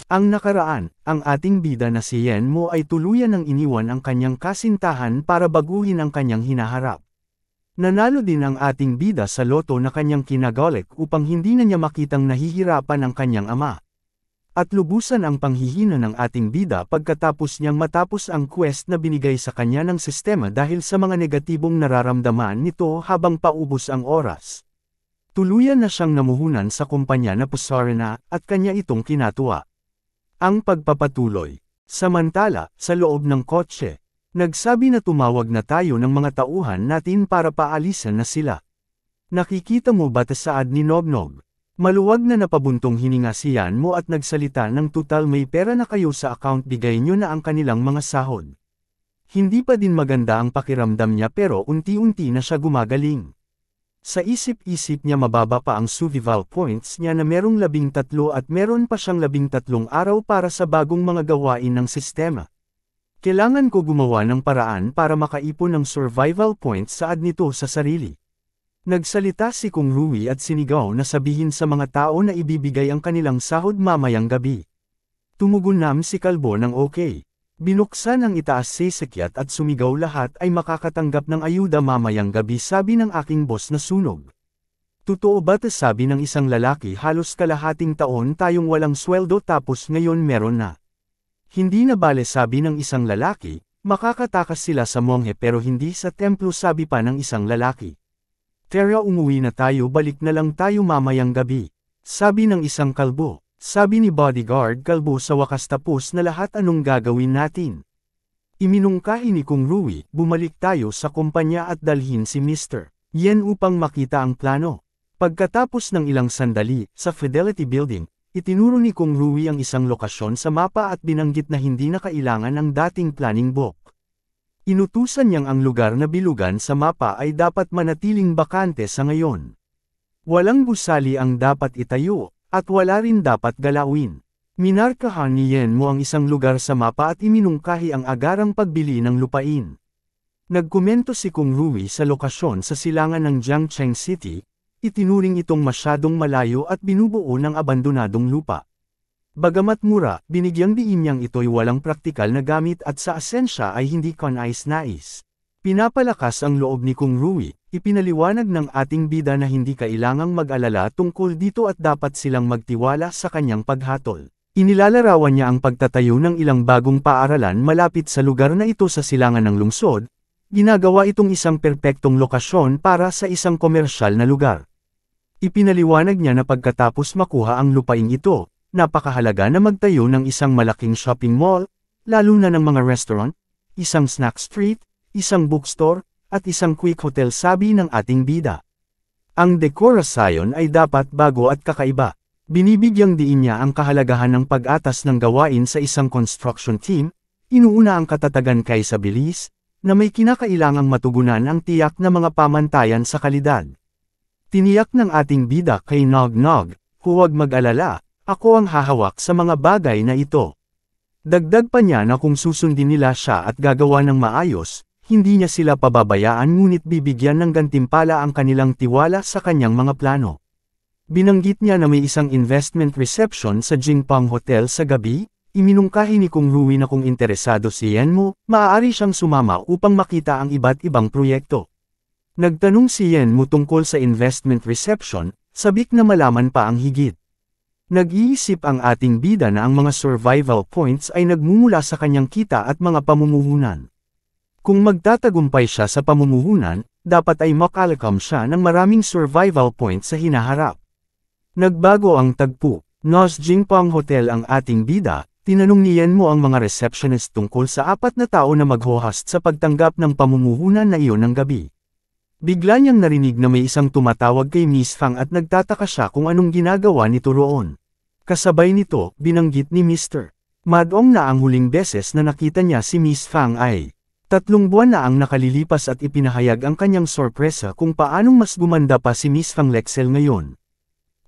Ang nakaraan, ang ating bida na si Yen Mo ay tuluyan ng iniwan ang kanyang kasintahan para baguhin ang kanyang hinaharap. Nanalo din ang ating bida sa loto na kanyang kinagolek upang hindi na niya makitang nahihirapan ang kanyang ama. At lubusan ang panghihina ng ating bida pagkatapos niyang matapos ang quest na binigay sa kanya ng sistema dahil sa mga negatibong nararamdaman nito habang paubos ang oras. Tuluyan na siyang namuhunan sa kumpanya na Pusarina at kanya itong kinatuwa. Ang pagpapatuloy. Samantala, sa loob ng kotse, nagsabi na tumawag na tayo ng mga tauhan natin para paalisan na sila. Nakikita mo ba tasaad ni Nognog? Maluwag na napabuntong hininga si Yan Mo at nagsalita ng tutal may pera na kayo sa account bigay nyo na ang kanilang mga sahod. Hindi pa din maganda ang pakiramdam niya pero unti-unti na siya gumagaling. Sa isip-isip niya mababa pa ang survival points niya na merong 13 at meron pa siyang 13 araw para sa bagong mga gawain ng sistema. Kailangan ko gumawa ng paraan para makaipon ng survival points saad nito sa sarili. Nagsalita si Kung Rui at sinigaw na sabihin sa mga tao na ibibigay ang kanilang sahod mamayang gabi. Tumugon si Kalbo ng okay. Binuksan ang itaas sasakyat at sumigaw lahat ay makakatanggap ng ayuda mamayang gabi sabi ng aking boss na sunog. Totoo ba sabi ng isang lalaki halos kalahating taon tayong walang sweldo tapos ngayon meron na. Hindi na bale sabi ng isang lalaki, makakatakas sila sa monghe pero hindi sa templo sabi pa ng isang lalaki. Tara umuwi na tayo balik na lang tayo mamayang gabi. Sabi ng isang kalbo. Sabi ni bodyguard kalbo sa wakas tapos na lahat anong gagawin natin. Iminungkahi ni Kung Rui, bumalik tayo sa kumpanya at dalhin si Mr. Yen upang makita ang plano. Pagkatapos ng ilang sandali, sa Fidelity Building, itinuro ni Kung Rui ang isang lokasyon sa mapa at binanggit na hindi na kailangan ang dating planning book. Inutusan niyang ang lugar na bilugan sa mapa ay dapat manatiling bakante sa ngayon. Walang gusali ang dapat itayo, at wala rin dapat galawin. Minarkahan ni Yen Mo ang isang lugar sa mapa at iminungkahi ang agarang pagbili ng lupain. Nagkomento si Kung Rui sa lokasyon sa silangan ng Jiangcheng City, itinuring itong masyadong malayo at binubuo ng abandonadong lupa. Bagamat mura, binigyang diin niyang ito'y walang praktikal na gamit at sa asensya ay hindi kanais-nais. Pinapalakas ang loob ni Kung Rui, ipinaliwanag ng ating bida na hindi kailangang mag-alala tungkol dito at dapat silang magtiwala sa kanyang paghatol. Inilalarawan niya ang pagtatayo ng ilang bagong paaralan malapit sa lugar na ito sa silangan ng lungsod, ginagawa itong isang perpektong lokasyon para sa isang komersyal na lugar. Ipinaliwanag niya na pagkatapos makuha ang lupaing ito, napakahalaga na magtayo ng isang malaking shopping mall, lalo na ng mga restaurant, isang snack street, isang bookstore, at isang quick hotel sabi ng ating bida. Ang dekorasyon ay dapat bago at kakaiba. Binibigyang diin niya ang kahalagahan ng pag-atas ng gawain sa isang construction team, inuuna ang katatagan kaysa bilis, na may kinakailangang matugunan ang tiyak na mga pamantayan sa kalidad. Tiniyak ng ating bida kay Nog, huwag mag-alala. Ako ang hahawak sa mga bagay na ito. Dagdag pa niya na kung susundin nila siya at gagawa ng maayos, hindi niya sila pababayaan ngunit bibigyan ng gantimpala ang kanilang tiwala sa kanyang mga plano. Binanggit niya na may isang investment reception sa Jingpang Hotel sa gabi, iminungkahi ni Kung Rui na kung interesado si Yen Mo, maaari siyang sumama upang makita ang iba't ibang proyekto. Nagtanong si Yen Mo tungkol sa investment reception, sabik na malaman pa ang higit. Nag-iisip ang ating bida na ang mga survival points ay nagmumula sa kanyang kita at mga pamumuhunan. Kung magtatagumpay siya sa pamumuhunan, dapat ay makalakam siya ng maraming survival points sa hinaharap. Nagbago ang tagpo. Nos Jingpang Hotel ang ating bida, tinanong ni Yen Mo ang mga receptionist tungkol sa 4 na tao na mag-host sa pagtanggap ng pamumuhunan na iyon ng gabi. Bigla niyang narinig na may isang tumatawag kay Miss Fang at nagtataka siya kung anong ginagawa nito roon. Kasabay nito, binanggit ni Mr. Madong na ang huling beses na nakita niya si Miss Fang ay 3 buwan na ang nakalilipas at ipinahayag ang kanyang sorpresa kung paanong mas gumanda pa si Miss Fang Lexel ngayon.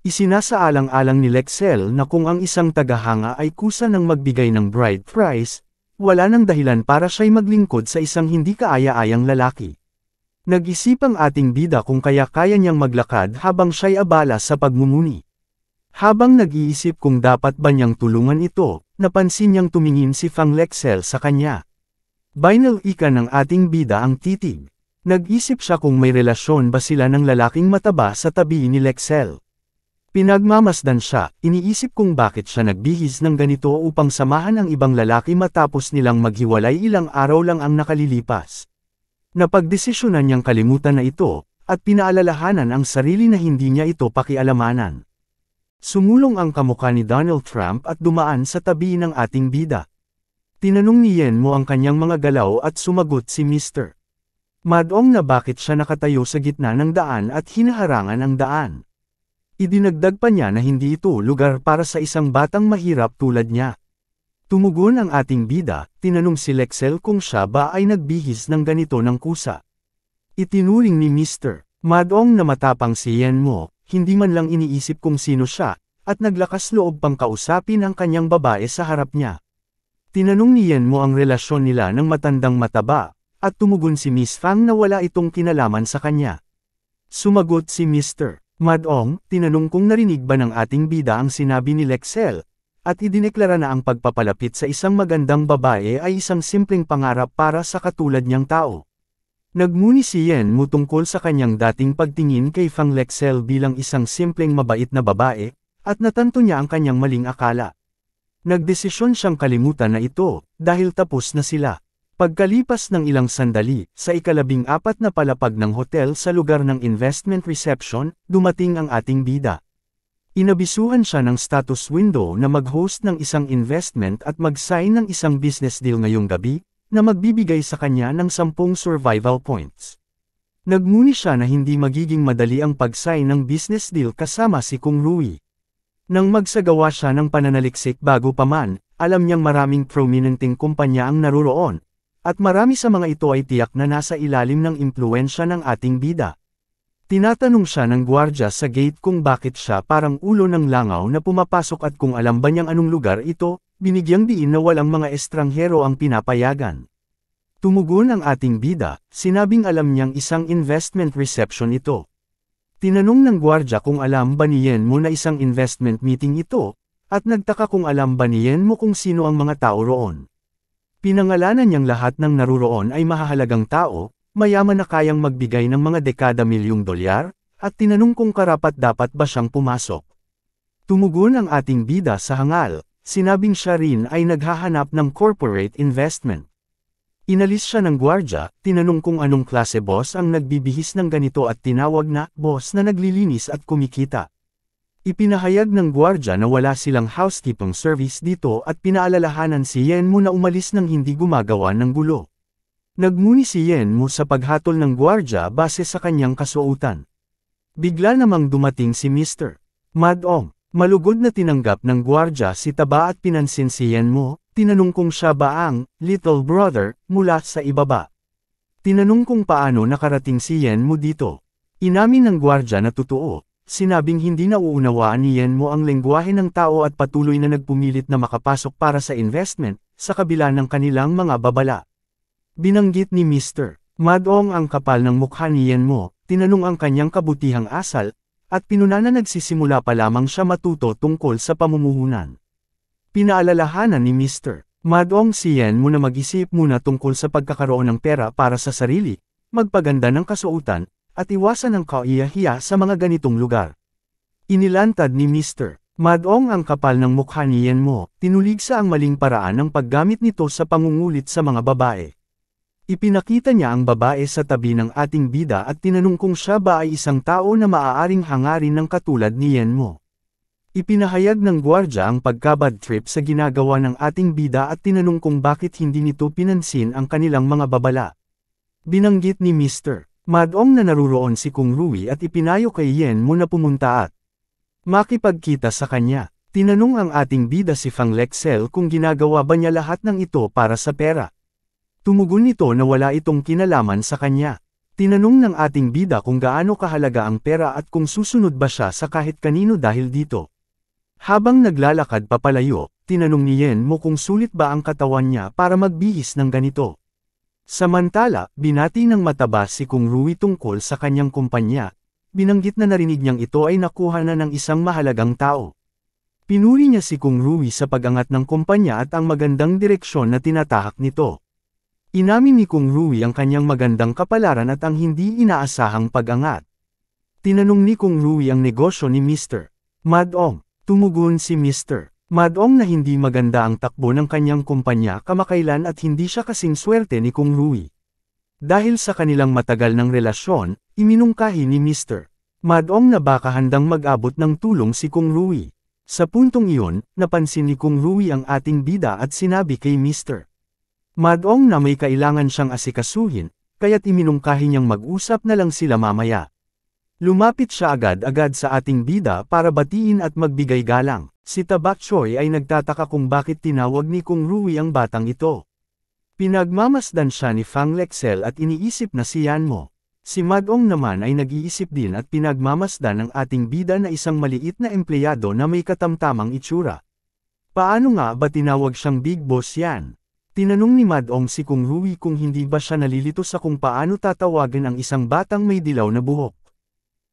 Isinasaalang-alang ni Lexel na kung ang isang tagahanga ay kusa ng magbigay ng bride price, wala nang dahilan para siya'y maglingkod sa isang hindi kaaya-ayang lalaki. Nag-isip ang ating bida kung kaya niyang maglakad habang siya'y abala sa pagmumuni. Habang nag-iisip kung dapat ba niyang tulungan ito, napansin niyang tumingin si Fang Lexel sa kanya. Binalika ng ating bida ang titig. Nag-isip siya kung may relasyon ba sila ng lalaking mataba sa tabi ni Lexel. Pinagmamasdan siya, iniisip kung bakit siya nagbihis ng ganito upang samahan ang ibang lalaki matapos nilang maghiwalay ilang araw lang ang nakalilipas. Napagdesisyonan niyang kalimutan na ito, at pinaalalahanan ang sarili na hindi niya ito pakialamanan. Sumulong ang kamukha ni Donald Trump at dumaan sa tabi ng ating bida. Tinanong ni Yenmo ang kanyang mga galaw at sumagot si Mr. Madong na bakit siya nakatayo sa gitna ng daan at hinaharangan ang daan. Idinagdag pa niya na hindi ito lugar para sa isang batang mahirap tulad niya. Tumugon ang ating bida, tinanong si Lexel kung siya ba ay nagbihis ng ganito ng kusa. Itinuring ni Mr. Madong na matapang si Yenmo, hindi man lang iniisip kung sino siya, at naglakas loob pang kausapin ang kanyang babae sa harap niya. Tinanong ni Yenmo ang relasyon nila ng matandang mataba, at tumugon si Miss Fang na wala itong kinalaman sa kanya. Sumagot si Mr. Madong, tinanong kung narinig ba ng ating bida ang sinabi ni Lexel, at idineklara na ang pagpapalapit sa isang magandang babae ay isang simpleng pangarap para sa katulad niyang tao. Nagmuni si Yenmo tungkol sa kanyang dating pagtingin kay Fang Lexel bilang isang simpleng mabait na babae, at natanto niya ang kanyang maling akala. Nagdesisyon siyang kalimutan na ito, dahil tapos na sila. Pagkalipas ng ilang sandali, sa ika-14 na palapag ng hotel sa lugar ng investment reception, dumating ang ating bida. Inabisuhan siya ng status window na mag-host ng isang investment at mag-sign ng isang business deal ngayong gabi, na magbibigay sa kanya ng 10 survival points. Nagmuni siya na hindi magiging madali ang pag-sign ng business deal kasama si Kung Rui. Nang magsagawa siya ng pananaliksik bago pa man, alam niyang maraming prominenteng kumpanya ang naruroon, at marami sa mga ito ay tiyak na nasa ilalim ng impluensya ng ating bida. Tinatanong siya ng gwardya sa gate kung bakit siya parang ulo ng langaw na pumapasok at kung alam ba niyang anong lugar ito, binigyang diin na walang mga estranghero ang pinapayagan. Tumugon ang ating bida, sinabing alam niyang isang investment reception ito. Tinanong ng gwardya kung alam ba ni Yenmo na isang investment meeting ito, at nagtaka kung alam ba ni Yenmo kung sino ang mga tao roon. Pinangalanan niyang lahat ng naruroon ay mahahalagang tao, mayaman na kayang magbigay ng mga dekada milyong dolyar, at tinanong kung karapat-dapat ba siyang pumasok. Tumugon ang ating bida sa hangal, sinabing siya rin ay naghahanap ng corporate investment. Inalis siya ng gwardya, tinanong kung anong klase boss ang nagbibihis ng ganito at tinawag na boss na naglilinis at kumikita. Ipinahayag ng gwardya na wala silang housekeeping service dito at pinaalalahanan si Yenmo na umalis nang hindi gumagawa ng gulo. Nagmuni si Yenmo sa paghatol ng gwardya base sa kanyang kasuotan. Bigla namang dumating si Mr. Madong. Malugod na tinanggap ng gwardya si Taba at pinansin si Yenmo, tinanong kung siya ba ang little brother mula sa ibaba. Tinanong kung paano nakarating si Yenmo dito. Inamin ng gwardya na totoo. Sinabing hindi nauunawaan ni Yenmo ang lengguwahe ng tao at patuloy na nagpumilit na makapasok para sa investment, sa kabila ng kanilang mga babala. Binanggit ni Mr. Madong ang kapal ng mukha ni Yenmo, tinanong ang kanyang kabutihang asal, at pinuna na nagsisimula pa lamang siya matuto tungkol sa pamumuhunan. Pinaalalahanan ni Mr. Madong si Yenmo na mag-isip muna tungkol sa pagkakaroon ng pera para sa sarili, magpaganda ng kasuotan, at iwasan ang kaiyahiya sa mga ganitong lugar. Inilantad ni Mr. Madong ang kapal ng mukha ni Yenmo, tinuligsa ang maling paraan ng paggamit nito sa pangungulit sa mga babae. Ipinakita niya ang babae sa tabi ng ating bida at tinanong kung siya ba ay isang tao na maaaring hangarin ng katulad ni Yenmo. Ipinahayag ng gwardya ang pagkabad trip sa ginagawa ng ating bida at tinanong kung bakit hindi nito pinansin ang kanilang mga babala. Binanggit ni Mr. Madong na naruroon si Kung Rui at ipinayo kay Yenmo na pumunta at makipagkita sa kanya. Tinanong ang ating bida si Fang Lexel kung ginagawa ba niya lahat ng ito para sa pera. Tumugon nito na wala itong kinalaman sa kanya. Tinanong ng ating bida kung gaano kahalaga ang pera at kung susunod ba siya sa kahit kanino dahil dito. Habang naglalakad papalayo, tinanong ni Yenmo kung sulit ba ang katawan niya para magbihis ng ganito. Samantala, binati ng mataba si Kung Rui tungkol sa kanyang kumpanya. Binanggit na narinig niyang ito ay nakuha na ng isang mahalagang tao. Pinuri niya si Kung Rui sa pag-angat ng kumpanya at ang magandang direksyon na tinatahak nito. Inamin ni Kung Rui ang kanyang magandang kapalaran at ang hindi inaasahang pag-angat. Tinanong ni Kung Rui ang negosyo ni Mr. Madong. Tumugon si Mr. Madong na hindi maganda ang takbo ng kanyang kumpanya kamakailan at hindi siya kasing swerte ni Kung Rui. Dahil sa kanilang matagal ng relasyon, iminungkahi ni Mr. Madong na baka handang mag-abot ng tulong si Kung Rui. Sa puntong iyon, napansin ni Kung Rui ang ating bida at sinabi kay Mr. Madong na may kailangan siyang asikasuhin, kaya't iminungkahi niyang mag-usap na lang sila mamaya. Lumapit siya agad-agad sa ating bida para batiin at magbigay galang. Si Tabak Choi ay nagtataka kung bakit tinawag ni Kung Rui ang batang ito. Pinagmamasdan siya ni Fang Lexel at iniisip na si Yanmo. Si Madong naman ay nag-iisip din at pinagmamasdan ng ating bida na isang maliit na empleyado na may katamtamang itsura. Paano nga ba tinawag siyang Big Boss yan? Tinanong ni Madong si Kung Rui kung hindi ba siya nalilito sa kung paano tatawagan ang isang batang may dilaw na buhok.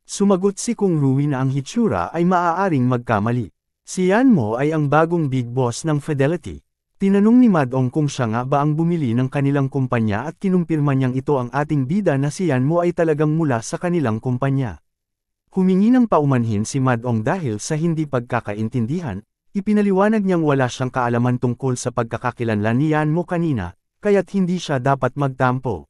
Sumagot si Kung Rui na ang hitsura ay maaaring magkamali. Si Yanmo ay ang bagong Big Boss ng Fidelity. Tinanong ni Madong kung siya nga ba ang bumili ng kanilang kumpanya at kinumpirma niyang ito ang ating bida na si Yanmo ay talagang mula sa kanilang kumpanya. Humingi ng paumanhin si Madong dahil sa hindi pagkakaintindihan, ipinaliwanag niyang wala siyang kaalaman tungkol sa pagkakakilanlan ni Yanmo kanina, kaya't hindi siya dapat magtampo.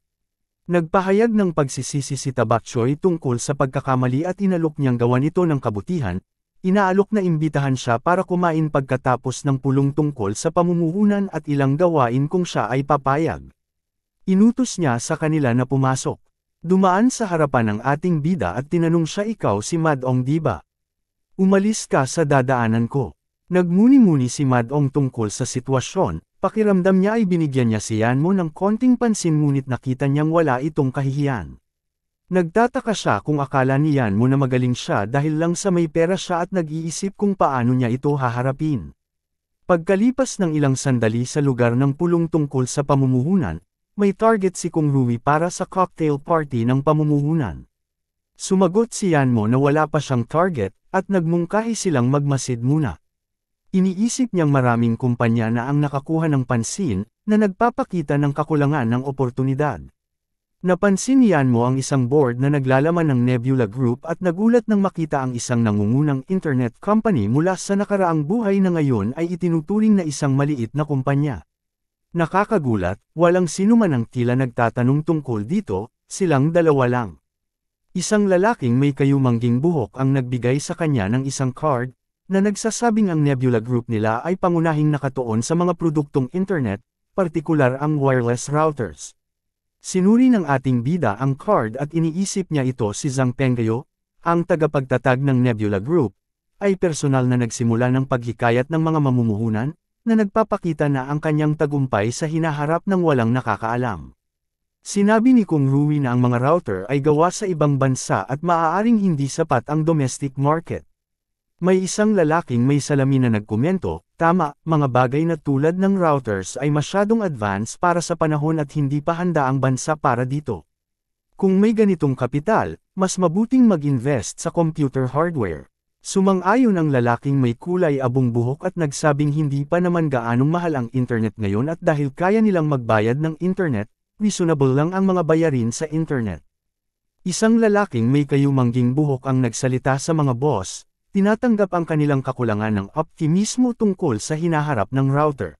Nagpahayag ng pagsisisi si Tabak Choi tungkol sa pagkakamali at inalok niyang gawan ito ng kabutihan. Inaalok na imbitahan siya para kumain pagkatapos ng pulong tungkol sa pamumuhunan at ilang gawain kung siya ay papayag. Inutos niya sa kanila na pumasok. Dumaan sa harapan ng ating bida at tinanong siya, ikaw si Madong diba? Umalis ka sa dadaanan ko. Nagmuni-muni si Madong tungkol sa sitwasyon, pakiramdam niya ay binigyan niya si Yanmo ng konting pansin ngunit nakita niyang wala itong kahihiyan. Nagtataka siya kung akala ni Yanmo na magaling siya dahil lang sa may pera siya at nag-iisip kung paano niya ito haharapin. Pagkalipas ng ilang sandali sa lugar ng pulong tungkol sa pamumuhunan, may target si Kung Rui para sa cocktail party ng pamumuhunan. Sumagot si Yanmo na wala pa siyang target, at nagmungkahi silang magmasid muna. Iniisip niyang maraming kumpanya na ang nakakuha ng pansin, na nagpapakita ng kakulangan ng oportunidad. Napansin ni Yanmo ang isang board na naglalaman ng Nebula Group at nagulat nang makita ang isang nangungunang internet company mula sa nakaraang buhay na ngayon ay itinuturing na isang maliit na kumpanya. Nakakagulat, walang sinuman ang tila nagtatanong tungkol dito, silang dalawa lang. Isang lalaking may kayumangging buhok ang nagbigay sa kanya ng isang card, na nagsasabing ang Nebula Group nila ay pangunahing nakatuon sa mga produktong internet, partikular ang wireless routers. Sinuri ng ating bida ang card at iniisip niya ito si Zhang Penggayo, ang tagapagtatag ng Nebula Group, ay personal na nagsimula ng paghikayat ng mga mamumuhunan, na nagpapakita na ang kanyang tagumpay sa hinaharap ng walang nakakaalam. Sinabi ni Kung Rui na ang mga router ay gawa sa ibang bansa at maaaring hindi sapat ang domestic market. May isang lalaking may salamin na nagkomento, tama, mga bagay na tulad ng routers ay masyadong advanced para sa panahon at hindi pa handa ang bansa para dito. Kung may ganitong kapital, mas mabuting mag-invest sa computer hardware. Sumang-ayon ang lalaking may kulay abong buhok at nagsabing hindi pa naman gaanong mahal ang internet ngayon at dahil kaya nilang magbayad ng internet, reasonable lang ang mga bayarin sa internet. Isang lalaking may kayumangging buhok ang nagsalita sa mga boss, tinatanggap ang kanilang kakulangan ng optimismo tungkol sa hinaharap ng router.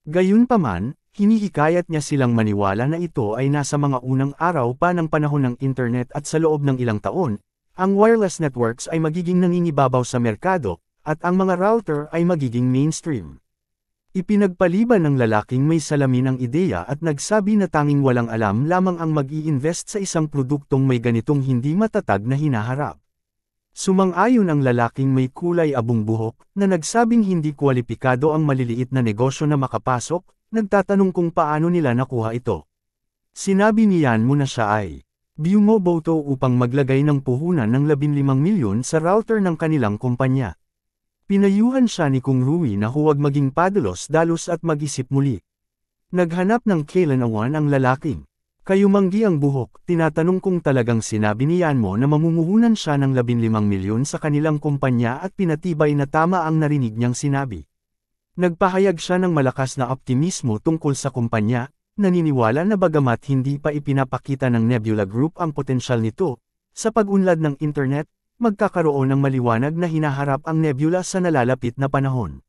Gayunpaman, hinihikayat niya silang maniwala na ito ay nasa mga unang araw pa ng panahon ng internet at sa loob ng ilang taon, ang wireless networks ay magiging nangingibabaw sa merkado, at ang mga router ay magiging mainstream. Ipinagpaliban ng lalaking may salamin ang ideya at nagsabi na tanging walang alam lamang ang mag-i-invest sa isang produktong may ganitong hindi matatag na hinaharap. Sumang-ayon ang lalaking may kulay abong buhok, na nagsabing hindi kwalipikado ang maliliit na negosyo na makapasok, nagtatanong kung paano nila nakuha ito. Sinabi ni Yanmo na siya ay bumuboto upang maglagay ng puhunan ng 15 milyon sa router ng kanilang kumpanya. Pinayuhan siya ni Kung Rui na huwag maging padalos-dalos at mag-isip muli. Naghanap ng kailanwan ang lalaking. Kayumanggi ang buhok, tinatanong kung talagang sinabi ni Yanmo na mamumuhunan siya ng 15 milyon sa kanilang kumpanya at pinatibay na tama ang narinig niyang sinabi. Nagpahayag siya ng malakas na optimismo tungkol sa kumpanya, naniniwala na bagamat hindi pa ipinapakita ng Nebula Group ang potensyal nito, sa pag-unlad ng internet, magkakaroon ng maliwanag na hinaharap ang Nebula sa nalalapit na panahon.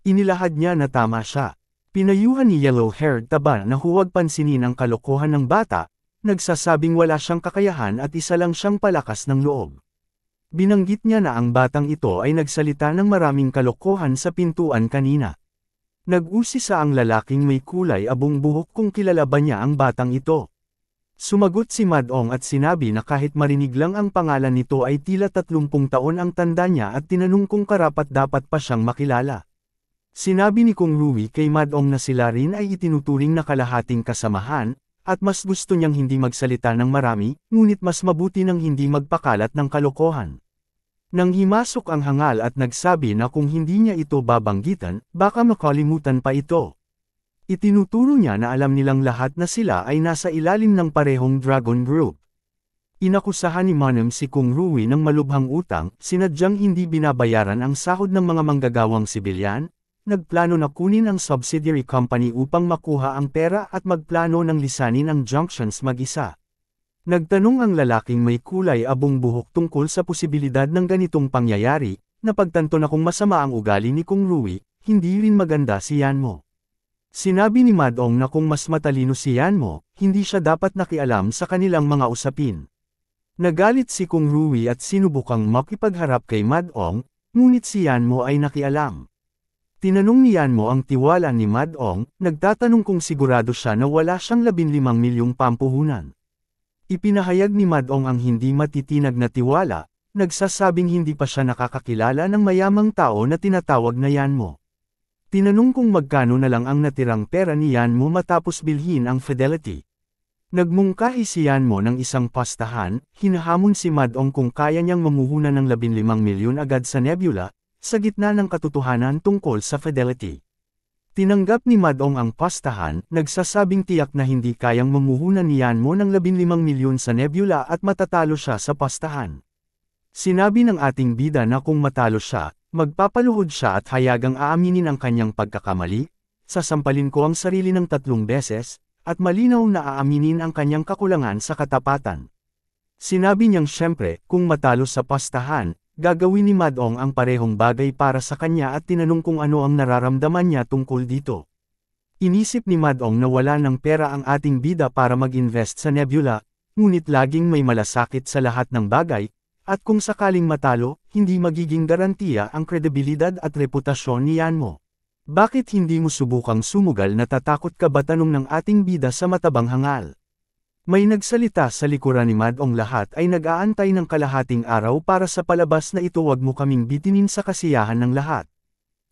Inilahad niya na tama siya. Pinayuhan ni yellow-haired Taba na huwag pansinin ang kalokohan ng bata, nagsasabing wala siyang kakayahan at isa lang siyang palakas ng loob. Binanggit niya na ang batang ito ay nagsalita ng maraming kalokohan sa pintuan kanina. Nag-usisa ang lalaking may kulay abong buhok kung kilala ba niya ang batang ito. Sumagot si Madong at sinabi na kahit marinig lang ang pangalan nito ay tila 30 taon ang tanda niya at tinanong kung karapat-dapat pa siyang makilala. Sinabi ni Kung Rui kay Madong na sila rin ay itinuturing na kalahating kasamahan, at mas gusto niyang hindi magsalita ng marami, ngunit mas mabuti nang hindi magpakalat ng kalokohan. Nang himasok ang hangal at nagsabi na kung hindi niya ito babanggitan, baka makalimutan pa ito. Itinuturo niya na alam nilang lahat na sila ay nasa ilalim ng parehong Dragon Group. Inakusahan ni Monem si Kung Rui ng malubhang utang, sinadyang hindi binabayaran ang sahod ng mga manggagawang sibilyan, nagplano na kunin ang subsidiary company upang makuha ang pera at magplano ng lisanin ang junctions mag-isa. Nagtanong ang lalaking may kulay abong buhok tungkol sa posibilidad ng ganitong pangyayari, napagtanto na kung masama ang ugali ni Kung Rui, hindi rin maganda si Yanmo. Sinabi ni Madong na kung mas matalino si Yanmo, hindi siya dapat nakialam sa kanilang mga usapin. Nagalit si Kung Rui at sinubukang makipagharap kay Madong, ngunit si Yanmo ay nakialam. Tinanong ni Yanmo ang tiwala ni Madong, nagtatanong kung sigurado siya na wala siyang 15 milyong pampuhunan. Ipinahayag ni Madong ang hindi matitinag na tiwala, nagsasabing hindi pa siya nakakakilala ng mayamang tao na tinatawag na Yanmo. Tinanong kung magkano na lang ang natirang pera ni Yanmo matapos bilhin ang Fidelity. Nagmungkahi si Yanmo ng isang pastahan, hinahamon si Madong kung kaya niyang mamuhunan ng 15 milyon agad sa Nebula, sa gitna ng katotohanan tungkol sa Fidelity. Tinanggap ni Madong ang pastahan, nagsasabing tiyak na hindi kayang mamuhunan ni Yanmo ng 15 milyon sa Nebula at matatalo siya sa pastahan. Sinabi ng ating bida na kung matalo siya, magpapaluhod siya at hayagang aaminin ang kanyang pagkakamali, sasampalin ko ang sarili ng 3 beses, at malinaw na aaminin ang kanyang kakulangan sa katapatan. Sinabi niyang siyempre, kung matalo sa pastahan, gagawin ni Madong ang parehong bagay para sa kanya at tinanong kung ano ang nararamdaman niya tungkol dito. Inisip ni Madong na wala ng pera ang ating bida para mag-invest sa Nebula, ngunit laging may malasakit sa lahat ng bagay, at kung sakaling matalo, hindi magiging garantiya ang kredibilidad at reputasyon ni Yanmo. Bakit hindi mo subukang sumugal? Natatakot ka ba? Tanong ng ating bida sa matabang hangal. May nagsalita sa likuran ni Madong, lahat ay nag-aantay ng kalahating araw para sa palabas na ito, wag mo kaming bitinin sa kasiyahan ng lahat.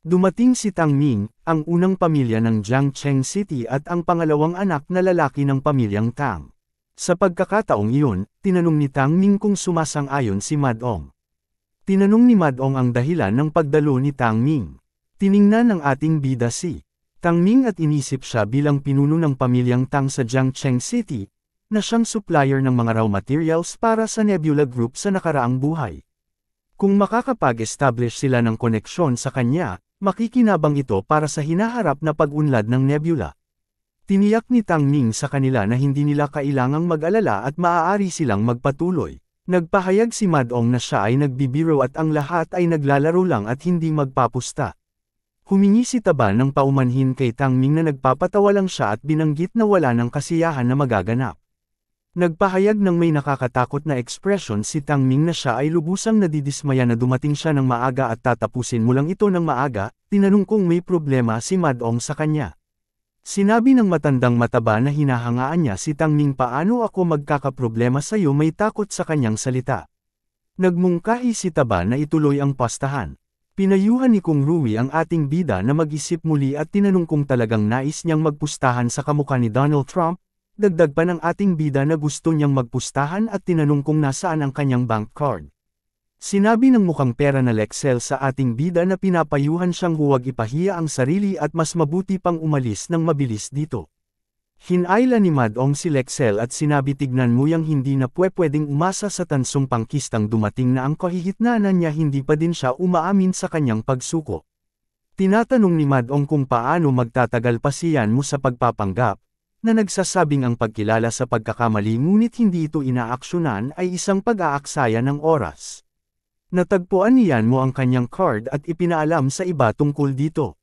Dumating si Tang Ming, ang unang pamilya ng Jiangcheng City at ang pangalawang anak na lalaki ng pamilyang Tang. Sa pagkakataong iyon, tinanong ni Tang Ming kung sumasang-ayon si Madong. Tinanong ni Madong ang dahilan ng pagdalo ni Tang Ming. Tiningnan ng ating bida si Tang Ming at inisip siya bilang pinuno ng pamilyang Tang sa Jiangcheng City, na siyang supplier ng mga raw materials para sa Nebula Group sa nakaraang buhay. Kung makakapag-establish sila ng koneksyon sa kanya, makikinabang ito para sa hinaharap na pag-unlad ng Nebula. Tiniyak ni Tang Ming sa kanila na hindi nila kailangang mag-alala at maaari silang magpatuloy. Nagpahayag si Madong na siya ay nagbibiro at ang lahat ay naglalaro lang at hindi magpapusta. Humingi si Taba ng paumanhin kay Tang Ming na nagpapatawa lang siya at binanggit na wala ng kasiyahan na magaganap. Nagpahayag ng may nakakatakot na ekspresyon si Tang Ming na siya ay lubusang nadidismaya na dumating siya ng maaga at tatapusin mo lang ito ng maaga, tinanong kung may problema si Madong sa kanya. Sinabi ng matandang mataba na hinahangaan niya si Tang Ming, paano ako magkakaproblema sa iyo? May takot sa kanyang salita. Nagmungkahi si Taba na ituloy ang pastahan. Pinayuhan ni Kung Rui ang ating bida na mag-isip muli at tinanong kung talagang nais niyang magpustahan sa kamukha ni Donald Trump. Dagdag pa ng ating bida na gusto niyang magpustahan at tinanong kung nasaan ang kanyang bank card. Sinabi ng mukhang pera na Lexel sa ating bida na pinapayuhan siyang huwag ipahiya ang sarili at mas mabuti pang umalis ng mabilis dito. Hinayla ni Madong si Lexel at sinabi tignan mo yang hindi na pwedeng umasa sa tansong pangkistang dumating na ang kahihitnaanan niya hindi pa din siya umaamin sa kanyang pagsuko. Tinatanong ni Madong kung paano magtatagal pa siyan mo sa pagpapanggap, na nagsasabing ang pagkilala sa pagkakamali ngunit hindi ito inaaksyonan ay isang pag-aaksaya ng oras. Natagpuan niyan mo ang kanyang card at ipinaalam sa iba tungkol dito.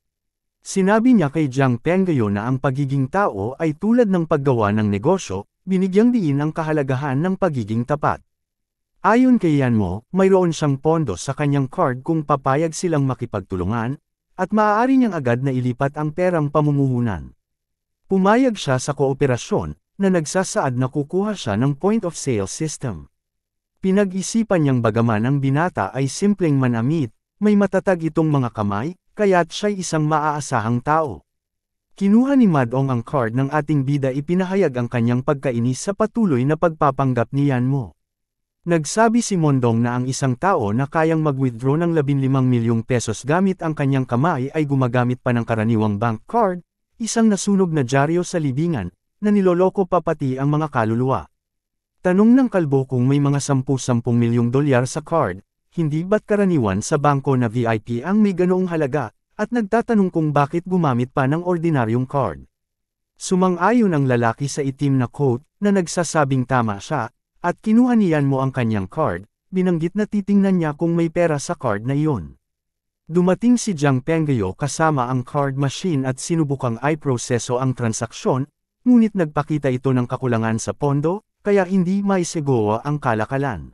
Sinabi niya kay Jiang Penggayo na ang pagiging tao ay tulad ng paggawa ng negosyo, binigyang diin ang kahalagahan ng pagiging tapat. Ayon kay Yanmo, mayroon siyang pondo sa kanyang card kung papayag silang makipagtulungan, at maaari niyang agad na ilipat ang perang pamumuhunan. Pumayag siya sa kooperasyon, na nagsasaad na kukuha siya ng point of sale system. Pinag-isipan niyang bagaman ang binata ay simpleng manamit, may matatag itong mga kamay, kaya't siya'y isang maaasahang tao. Kinuha ni Madong ang card ng ating bida ipinahayag ang kanyang pagkainis sa patuloy na pagpapanggap ni Yanmo. Nagsabi si Mondong na ang isang tao na kayang mag-withdraw ng 15 milyong pesos gamit ang kanyang kamay ay gumagamit pa ng karaniwang bank card, isang nasunog na dyaryo sa libingan, na niloloko pa pati ang mga kaluluwa. Tanong ng kalbo kung may mga 10 milyong dolyar sa card, hindi ba't karaniwan sa bangko na VIP ang may ganoong halaga, at nagtatanong kung bakit gumamit pa ng ordinaryong card. Sumang-ayon ang lalaki sa itim na coat, na nagsasabing tama siya, at kinuha niyan mo ang kanyang card, binanggit na titingnan niya kung may pera sa card na iyon. Dumating si Jiang Penggayo kasama ang card machine at sinubukang i-proseso ang transaksyon, ngunit nagpakita ito ng kakulangan sa pondo, kaya hindi maisegowa ang kalakalan.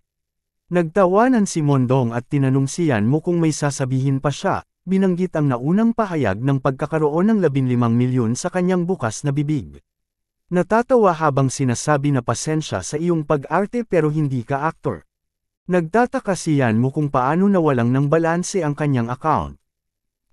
Nagtawanan si Mondong at tinanong siyan mo kung may sasabihin pa siya, binanggit ang naunang pahayag ng pagkakaroon ng 15 milyon sa kanyang bukas na bibig. Natatawa habang sinasabi na pasensya sa iyong pag-arte pero hindi ka aktor. Nagtataka siyan mo kung paano nawalang ng balanse ang kanyang account.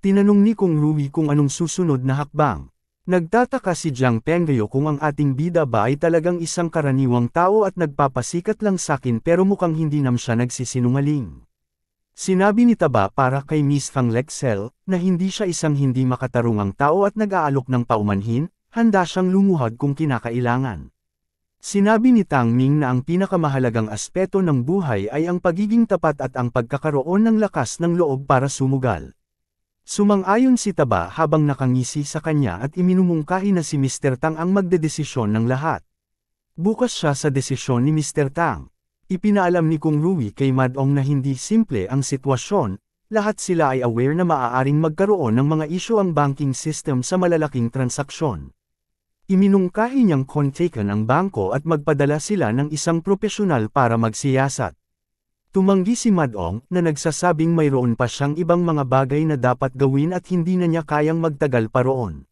Tinanong ni Kung Rui kung anong susunod na hakbang. Nagtataka si Jiang Penggayo kung ang ating bida ba ay talagang isang karaniwang tao at nagpapasikat lang sakin pero mukhang hindi naman siya nagsisinungaling. Sinabi ni Taba para kay Miss Fang Lexel, na hindi siya isang hindi makatarungang tao at nag-aalok ng paumanhin, handa siyang lumuhod kung kinakailangan. Sinabi ni Tang Ming na ang pinakamahalagang aspeto ng buhay ay ang pagiging tapat at ang pagkakaroon ng lakas ng loob para sumugal. Sumang-ayon si Taba habang nakangisi sa kanya at iminumungkahi na si Mr. Tang ang magdedesisyon ng lahat. Bukas siya sa desisyon ni Mr. Tang. Ipinaalam ni Kung Rui kay Madong na hindi simple ang sitwasyon, lahat sila ay aware na maaaring magkaroon ng mga isyu ang banking system sa malalaking transaksyon. Iminungkahi niyang kontaken ang bangko at magpadala sila ng isang propesyonal para magsiyasat. Tumanggi si Madong na nagsasabing mayroon pa siyang ibang mga bagay na dapat gawin at hindi na niya kayang magtagal pa roon.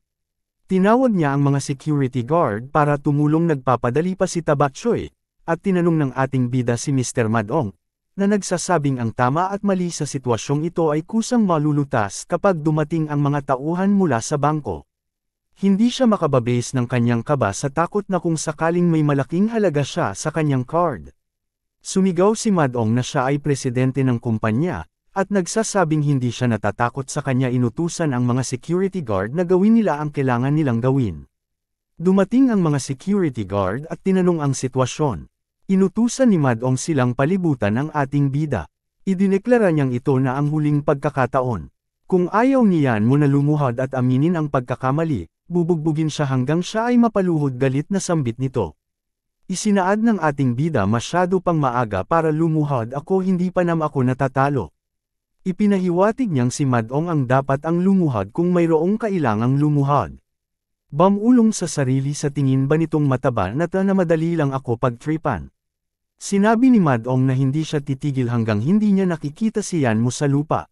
Tinawag niya ang mga security guard para tumulong nagpapadali pa si Tabachoy, at tinanong ng ating bida si Mr. Madong, na nagsasabing ang tama at mali sa sitwasyong ito ay kusang malulutas kapag dumating ang mga tauhan mula sa bangko. Hindi siya makababase ng kanyang kaba sa takot na kung sakaling may malaking halaga siya sa kanyang card. Sumigaw si Madong na siya ay presidente ng kumpanya, at nagsasabing hindi siya natatakot sa kanya inutusan ang mga security guard na gawin nila ang kailangan nilang gawin. Dumating ang mga security guard at tinanong ang sitwasyon. Inutusan ni Madong silang palibutan ang ating bida. Idineklara niyang ito na ang huling pagkakataon. Kung ayaw niyan mo na lumuhod at aminin ang pagkakamali, bubugbugin siya hanggang siya ay mapaluhod galit na sambit nito. Isinaad ng ating bida masyado pang maaga para lumuhod ako hindi pa naman ako natatalo. Ipinahiwatig niyang si Madong ang dapat ang lumuhod kung mayroong kailangang lumuhod. Bamulong sa sarili sa tingin ba nitong mataba na madali lang ako pagtripan. Sinabi ni Madong na hindi siya titigil hanggang hindi niya nakikita si Yanmo sa lupa.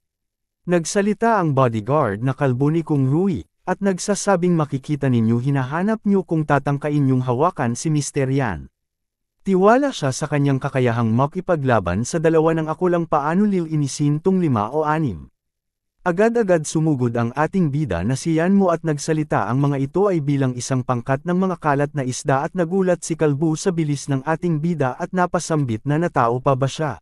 Nagsalita ang bodyguard na kalbo ni Kung Rui, at nagsasabing makikita ninyo hinahanap niyo kung tatangkain niyong hawakan si Mr. Yan. Tiwala siya sa kanyang kakayahang makipaglaban sa dalawa ng ako lang paano lilinisin tong 5 o 6. Agad-agad sumugod ang ating bida na si Yanmo at nagsalita ang mga ito ay bilang isang pangkat ng mga kalat na isda at nagulat si Kalbu sa bilis ng ating bida at napasambit na natao pa ba siya.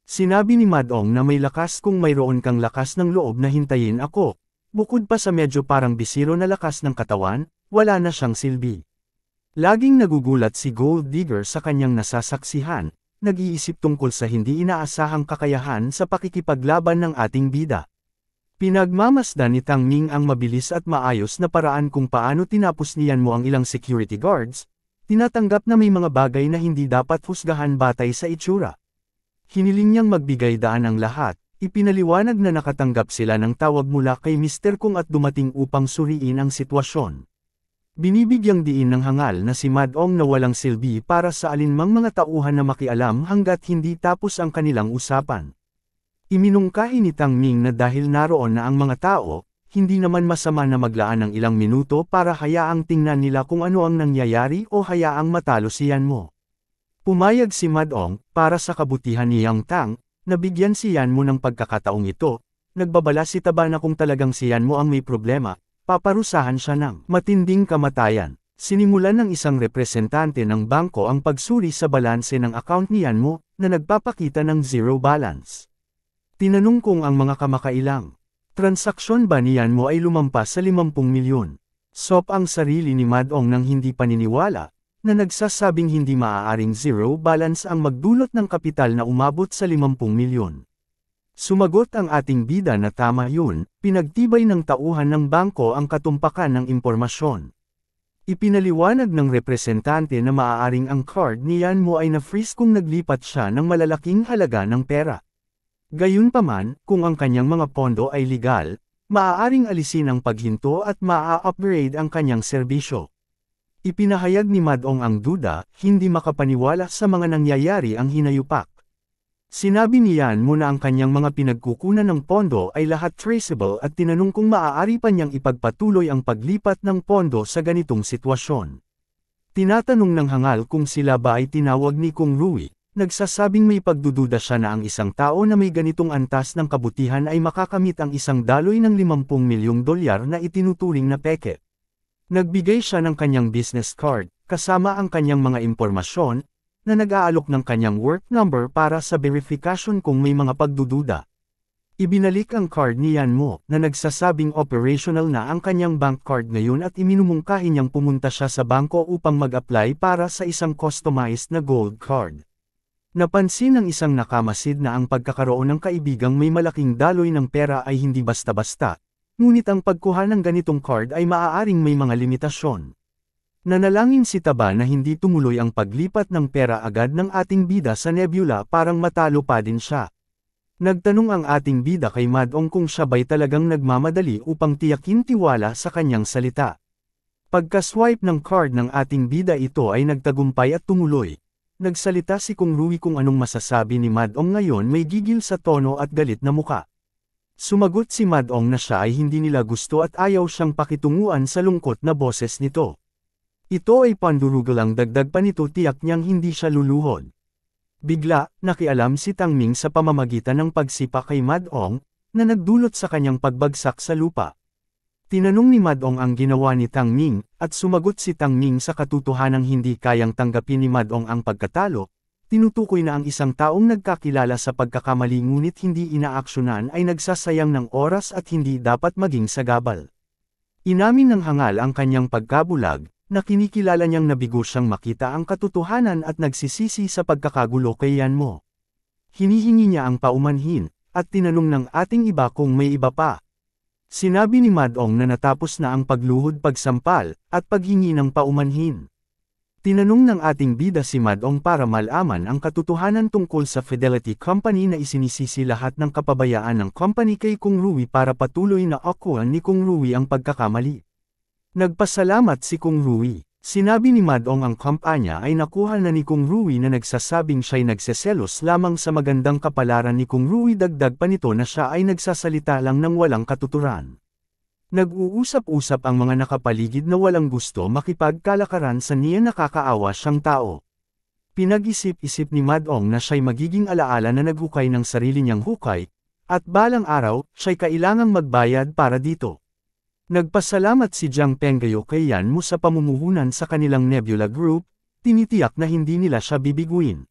Sinabi ni Madong na may lakas kung mayroon kang lakas ng loob na hintayin ako. Bukod pa sa medyo parang bisiro na lakas ng katawan, wala na siyang silbi. Laging nagugulat si Gold Digger sa kanyang nasasaksihan, nag-iisip tungkol sa hindi inaasahang kakayahan sa pakikipaglaban ng ating bida. Pinagmamasdan ni Tang Ming ang mabilis at maayos na paraan kung paano tinapos niyan mo ang ilang security guards, tinatanggap na may mga bagay na hindi dapat husgahan batay sa itsura. Hiniling niyang magbigay daan ang lahat, ipinaliwanag na nakatanggap sila ng tawag mula kay Mr. Kung at dumating upang suriin ang sitwasyon. Binibigyang diin ng hangal na si Madong na walang silbi para sa alinmang mga tauhan na makialam hanggat hindi tapos ang kanilang usapan. Iminungkahi ni Tang Ming na dahil naroon na ang mga tao, hindi naman masama na maglaan ng ilang minuto para hayaang tingnan nila kung ano ang nangyayari o hayaang matalo si Yan Mo. Pumayag si Madong, para sa kabutihan ni Yang Tang, nabigyan si Yan Mo ng pagkakataong ito, nagbabala si Taba na kung talagang si Yan Mo ang may problema, paparusahan siya ng matinding kamatayan. Sinimulan ng isang representante ng bangko ang pagsuri sa balanse ng account ni Yan Mo, na nagpapakita ng zero balance. Tinanong kung ang mga kamakailang transaksyon ba ni Yan Mo ay lumampas sa 50 milyon. Sop ang sarili ni Madong nang hindi paniniwala, na nagsasabing hindi maaaring zero balance ang magdulot ng kapital na umabot sa 50 milyon. Sumagot ang ating bida na tama yun, pinagtibay ng tauhan ng bangko ang katumpakan ng impormasyon. Ipinaliwanag ng representante na maaaring ang card ni Yan Mo ay na-freeze kung naglipat siya ng malalaking halaga ng pera. Gayunpaman, kung ang kanyang mga pondo ay legal, maaaring alisin ang paghinto at maa-upgrade ang kanyang serbisyo. Ipinahayag ni Madong ang duda, hindi makapaniwala sa mga nangyayari ang hinayupak. Sinabi ni Yan Mo na ang kanyang mga pinagkukunan ng pondo ay lahat traceable at tinanong kung maaari pa niyang ipagpatuloy ang paglipat ng pondo sa ganitong sitwasyon. Tinatanong ng hangal kung sila ba ay tinawag ni Kung Rui, nagsasabing may pagdududa siya na ang isang tao na may ganitong antas ng kabutihan ay makakamit ang isang daloy ng 50 milyong dolyar na itinuturing na peke. Nagbigay siya ng kanyang business card, kasama ang kanyang mga impormasyon, na nag-aalok ng kanyang work number para sa verification kung may mga pagdududa. Ibinalik ang card ni Yan Mo, na nagsasabing operational na ang kanyang bank card ngayon at iminumungkahi niyang pumunta siya sa bangko upang mag-apply para sa isang customized na gold card. Napansin ng isang nakamasid na ang pagkakaroon ng kaibigang may malaking daloy ng pera ay hindi basta-basta, ngunit ang pagkuha ng ganitong card ay maaaring may mga limitasyon. Nanalangin si Taba na hindi tumuloy ang paglipat ng pera agad ng ating bida sa nebula parang matalo pa din siya. Nagtanong ang ating bida kay Madong kung siya ba'y talagang nagmamadali upang tiyakin tiwala sa kanyang salita. Pagka-swipe ng card ng ating bida ito ay nagtagumpay at tumuloy. Nagsalita si Kung Rui kung anong masasabi ni Madong ngayon may gigil sa tono at galit na muka. Sumagot si Madong na siya ay hindi nila gusto at ayaw siyang pakitunguan sa lungkot na boses nito. Ito ay pandurugalang dagdag pa nito tiyak niyang hindi siya luluhod. Bigla, nakialam si Tang Ming sa pamamagitan ng pagsipa kay Madong, na nagdulot sa kanyang pagbagsak sa lupa. Tinanong ni Madong ang ginawa ni Tang Ming, at sumagot si Tang Ming sa katotohanang hindi kayang tanggapin ni Madong ang pagkatalo. Tinutukoy na ang isang taong nagkakilala sa pagkakamali ngunit hindi inaaksyonan ay nagsasayang ng oras at hindi dapat maging sagabal. Inamin ng hangal ang kanyang pagkabulag, na kinikilala niyang nabigo siyang makita ang katotohanan at nagsisisi sa pagkakagulo kay Yan Mo. Hinihingi niya ang paumanhin, at tinanong ng ating iba kung may iba pa. Sinabi ni Madong na natapos na ang pagluhod pagsampal, at paghingi ng paumanhin. Tinanong ng ating bida si Madong para malaman ang katotohanan tungkol sa Fidelity Company na isinisisi lahat ng kapabayaan ng company kay Kung Rui para patuloy na akuan ni Kung Rui ang pagkakamali. Nagpasalamat si Kung Rui. Sinabi ni Madong ang kumpanya ay nakuha na ni Kung Rui na nagsasabing siya'y nagseselos lamang sa magandang kapalaran ni Kung Rui dagdag pa nito na siya ay nagsasalita lang ng walang katuturan. Nag-uusap-usap ang mga nakapaligid na walang gusto makipagkalakaran sa niya nakakaawa siyang tao. Pinag-isip-isip ni Madong na siya'y magiging alaala na naghukay ng sarili niyang hukay, at balang araw, siya'y kailangang magbayad para dito. Nagpasalamat si Jiang Penggayo kay Yan Mo sa pamumuhunan sa kanilang Nebula Group, tinitiyak na hindi nila siya bibiguin.